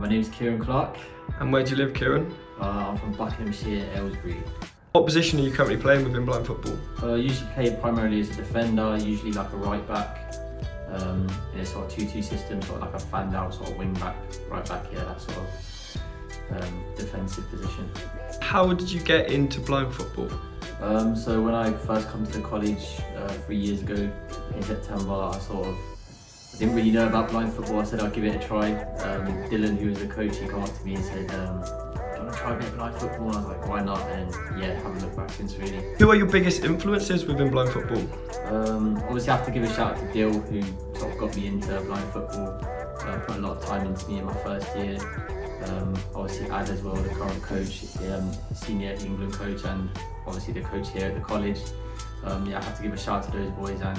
My name's Kieran Clarke. And where do you live, Kieran? I'm from Buckinghamshire, Aylesbury. What position are you currently playing within blind football? I usually play primarily as a defender, usually like a right back, in a sort of 2-2 system, sort of like a fanned out sort of wing back, right back, yeah, that sort of defensive position. How did you get into blind football? So when I first come to the college 3 years ago in September, I didn't really know about blind football. I said I'd give it a try. Dylan, who was the coach, he came up to me and said, do you want to try a bit of blind football? And I was like, why not? And yeah, haven't looked back since really. Who are your biggest influences within blind football? Obviously I have to give a shout out to Dill, who sort of got me into blind football. Put a lot of time into me in my first year. Obviously Ad as well, the current coach, senior England coach, and obviously the coach here at the college. Yeah, I have to give a shout out to those boys, and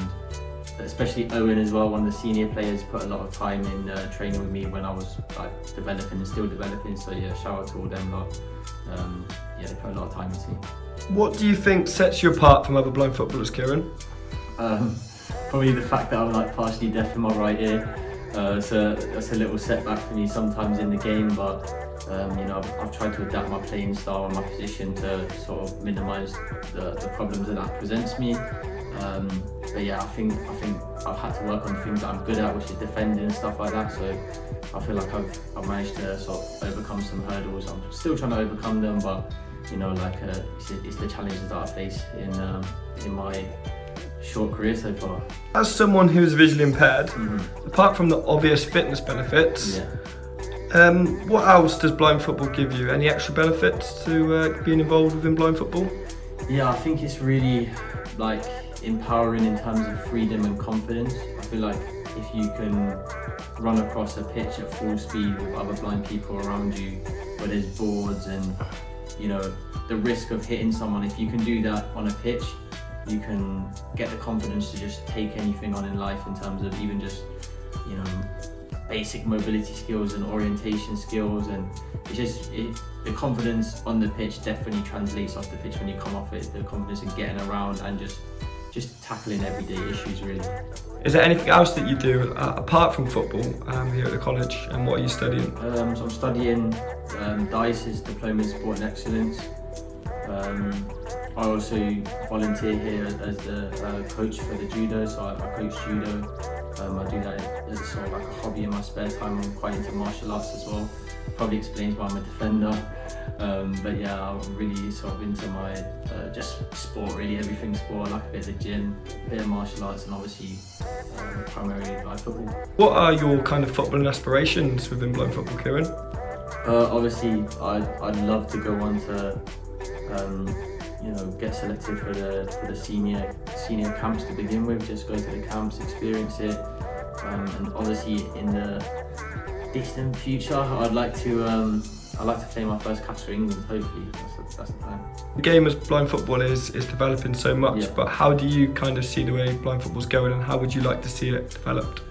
especially Owen as well, one of the senior players, put a lot of time in training with me when I was like developing and still developing, so yeah, shout out to all them lot. Yeah, they put a lot of time into me. What do you think sets you apart from other blind footballers, Kieran? Probably the fact that I'm like partially deaf in my right ear. So that's a little setback for me sometimes in the game, but you know, I've tried to adapt my playing style and my position to sort of minimise the problems that presents me. But yeah, I think I've had to work on things that I'm good at, which is defending and stuff like that. So I feel like I've managed to sort of overcome some hurdles. I'm still trying to overcome them, but you know, like it's the challenges that I face in my short career so far. As someone who is visually impaired, apart from the obvious fitness benefits, what else does blind football give you? Any extra benefits to being involved within blind football? Yeah, I think it's really like empowering in terms of freedom and confidence. I feel like if you can run across a pitch at full speed with other blind people around you, where there's boards and you know the risk of hitting someone, if you can do that on a pitch, you can get the confidence to just take anything on in life in terms of even just, you know, basic mobility skills and orientation skills, and it's just the confidence on the pitch definitely translates off the pitch when you come off it. The confidence in getting around and just tackling everyday issues really. Is there anything else that you do apart from football here at the college, and what are you studying? So I'm studying DiSE, Diploma in Sport and Excellence. I also volunteer here as the coach for the judo, so I coach judo. I do that as a sort of like a hobby in my spare time. I'm quite into martial arts as well. Probably explains why I'm a defender. But yeah, I'm really sort of into my just sport really, everything sport. I like a bit of the gym, a bit of martial arts, and obviously primarily blind football. What are your kind of footballing aspirations within blind football, Kieran? Obviously, I'd love to go on to you know, get selected for the senior camps to begin with. Just go to the camps, experience it, and obviously in the distant future, I'd like to play my first caps for England. Hopefully, that's the plan. The game as blind football is developing so much, but how do you kind of see the way blind football's going, and how would you like to see it developed?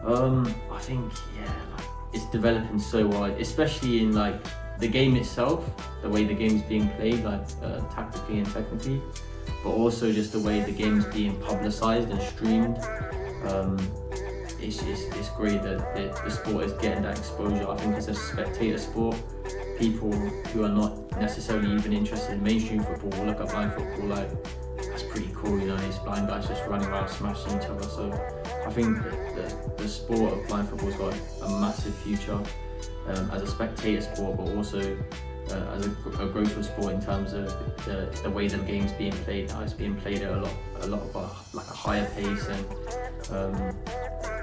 I think like, it's developing so wide, especially in like the game itself, the way the game's being played, like tactically and technically, but also just the way the game's being publicised and streamed. It's great that the sport is getting that exposure. I think as a spectator sport, people who are not necessarily even interested in mainstream football will look at blind football like, that's pretty cool, you know, these blind guys just running around smashing each other. So I think that the sport of blind football's got a massive future. As a spectator sport, but also as a growth sport in terms of the way the game's being played. Now it's being played at a lot of like a higher pace, and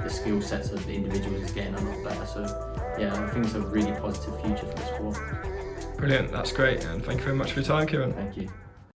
the skill sets of the individuals is getting a lot better. So yeah, I think it's a really positive future for the sport. Brilliant, that's great, and thank you very much for your time, Kieran. Thank you.